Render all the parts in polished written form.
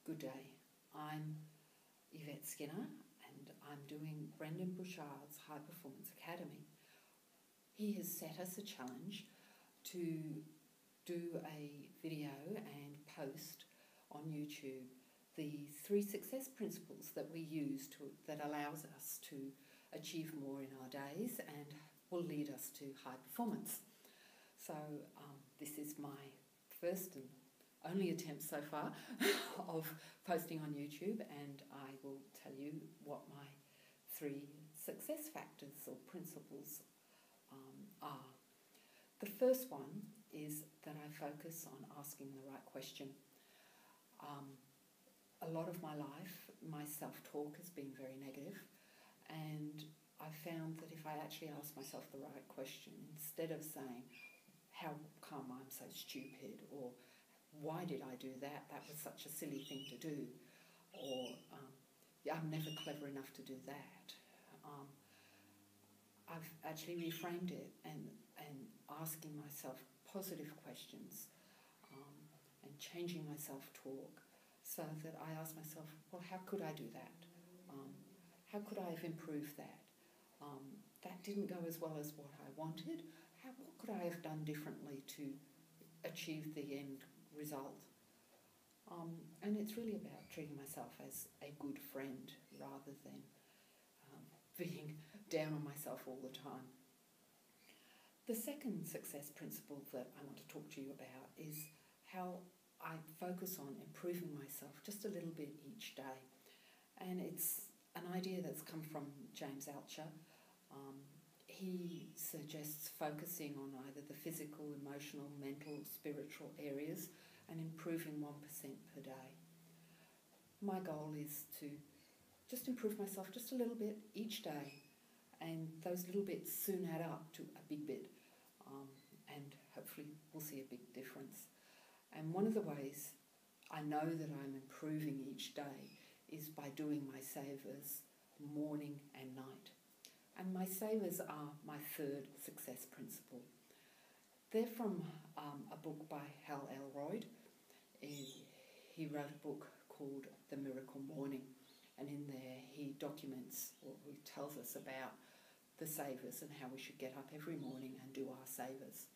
Good day. I'm Yvette Skinner and I'm doing Brendon Burchard's High Performance Academy. He has set us a challenge to do a video and post on YouTube the 3 success principles that we use that allows us to achieve more in our days and will lead us to high performance. So this is my first and only attempt so far of posting on YouTube, and I will tell you what my 3 success factors or principles are. The first one is that I focus on asking the right question. A lot of my life, my self-talk has been very negative, and I found that if I actually ask myself the right question, instead of saying, how come I'm so stupid, or why did I do that? That was such a silly thing to do. Or, I'm never clever enough to do that. I've actually reframed it and asking myself positive questions and changing my self-talk so that I ask myself, well, how could I do that? How could I have improved that? That didn't go as well as what I wanted. What could I have done differently to achieve the end result? And it's really about treating myself as a good friend rather than being down on myself all the time. The second success principle that I want to talk to you about is how I focus on improving myself just a little bit each day. And it's an idea that's come from James Altucher. He suggests focusing on either the physical, emotional, mental, spiritual areas and improving 1% per day. My goal is to just improve myself just a little bit each day, and those little bits soon add up to a big bit, and hopefully we'll see a big difference. And one of the ways I know that I'm improving each day is by doing my savers morning and night. And my savers are my 3rd success principle. They're from a book by Hal Elrod. He wrote a book called The Miracle Morning, and in there he documents, or he tells us about the savers and how we should get up every morning and do our savers.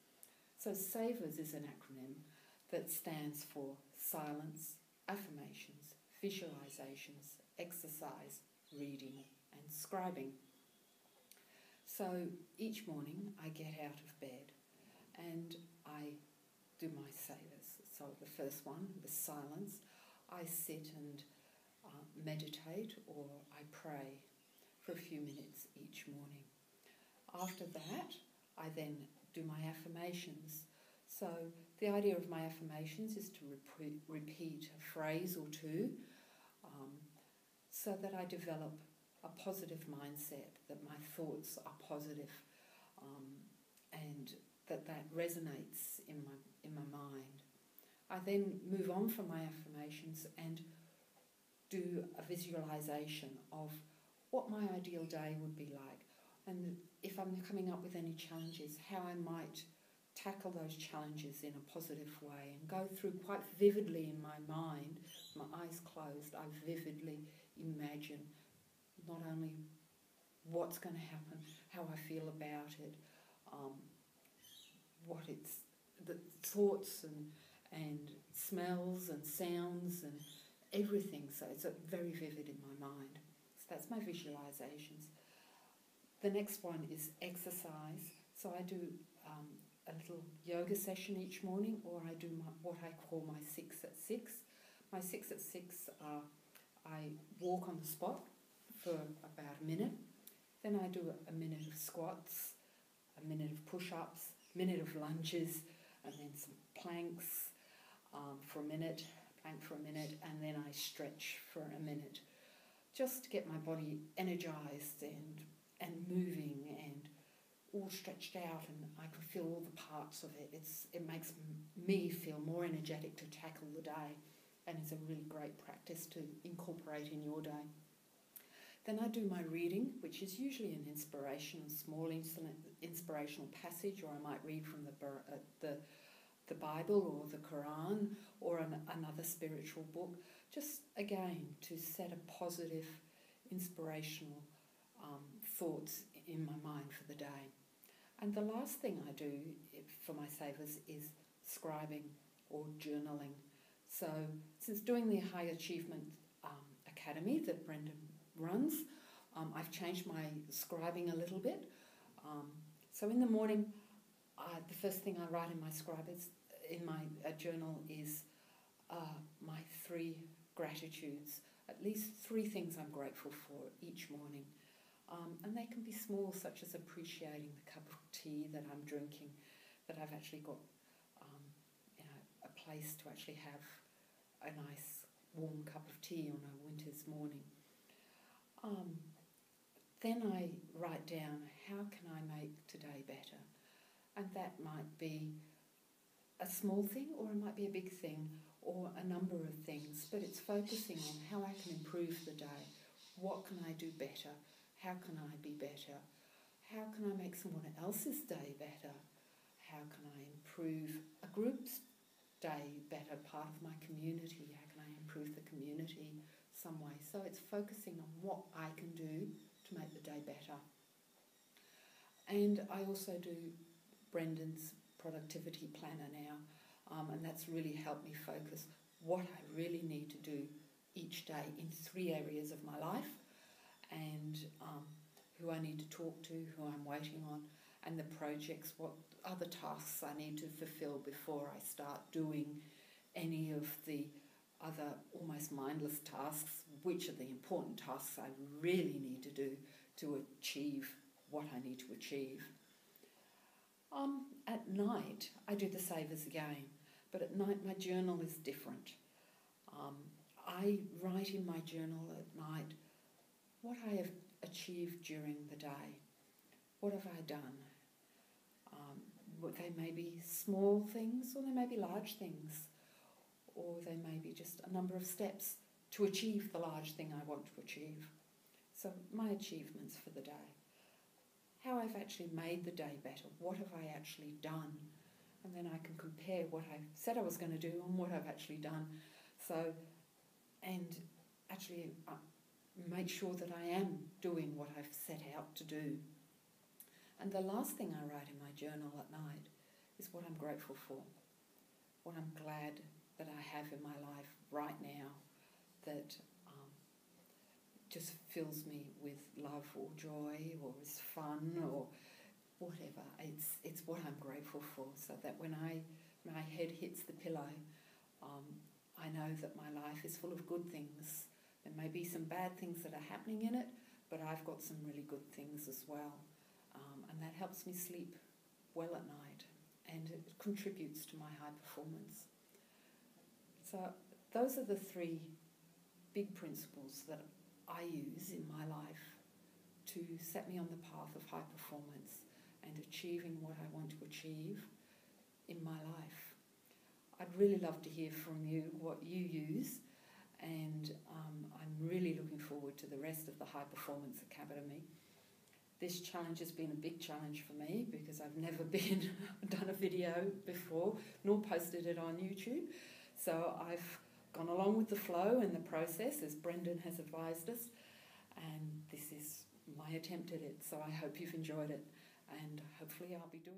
So savers is an acronym that stands for silence, affirmations, visualizations, exercise, reading and scribing. So each morning I get out of bed and I do my savers. So the first one, the silence, I sit and meditate or I pray for a few minutes each morning. After that, I then do my affirmations. So the idea of my affirmations is to repeat a phrase or two so that I develop a positive mindset, that my thoughts are positive, and that resonates in my mind. I then move on from my affirmations and do a visualization of what my ideal day would be like, and if I'm coming up with any challenges, how I might tackle those challenges in a positive way, and go through quite vividly in my mind, my eyes closed, I vividly imagine not only what's going to happen, how I feel about it, what it's, the thoughts and smells and sounds and everything. So it's very vivid in my mind. So that's my visualizations. The next one is exercise. So I do a little yoga session each morning, or I do what I call my 6 at 6. My 6 at 6 are I walk on the spot for about a minute. Then I do a minute of squats, a minute of push-ups, a minute of lunges, and then some planks for a minute, plank for a minute, and then I stretch for a minute, just to get my body energized and moving and all stretched out, and I can feel all the parts of it. It makes me feel more energetic to tackle the day, and it's a really great practice to incorporate in your day. Then I do my reading, which is usually an small inspirational passage, or I might read from the the Bible or the Quran or another spiritual book, just again to set a positive, inspirational thoughts in my mind for the day. And the last thing I do for my savers is scribing or journaling. So since doing the High Achievement Academy that Brendon runs, I've changed my scribing a little bit. So in the morning, the first thing I write in my journal is my 3 gratitudes, at least 3 things I'm grateful for each morning. And they can be small, such as appreciating the cup of tea that I'm drinking, that I've actually got a place to actually have a nice warm cup of tea on a winter's morning. Then I write down, how can I make today better? And that might be a small thing, or it might be a big thing, or a number of things, but it's focusing on how I can improve the day. What can I do better? How can I be better? How can I make someone else's day better? How can I improve a group's day better, part of my community? How can I improve the community some way? So it's focusing on what I can do to make the day better. And I also do Brendon's productivity planner now, and that's really helped me focus what I really need to do each day in 3 areas of my life, and who I need to talk to, who I'm waiting on, and the projects, what other tasks I need to fulfill before I start doing any of the other almost mindless tasks, which are the important tasks I really need to do to achieve what I need to achieve. At night, I do the savers again, but at night my journal is different. I write in my journal at night what I have achieved during the day. What have I done? They may be small things, or they may be large things, or they may be just a number of steps to achieve the large thing I want to achieve. So my achievements for the day. How I've actually made the day better. What have I actually done? And then I can compare what I said I was going to do and what I've actually done. So, and actually make sure that I am doing what I've set out to do. And the last thing I write in my journal at night is what I'm grateful for, what I'm glad that I have in my life right now that just fills me with love or joy or is fun or whatever. It's what I'm grateful for, so that when my head hits the pillow, I know that my life is full of good things. There may be some bad things that are happening in it, but I've got some really good things as well. And that helps me sleep well at night, and it contributes to my high performance. So those are the 3 big principles that I use in my life to set me on the path of high performance and achieving what I want to achieve in my life. I'd really love to hear from you what you use, and I'm really looking forward to the rest of the High Performance Academy. This challenge has been a big challenge for me because I've never done a video before, nor posted it on YouTube. So I've gone along with the flow and the process as Brendon has advised us, and this is my attempt at it. So I hope you've enjoyed it, and hopefully I'll be doing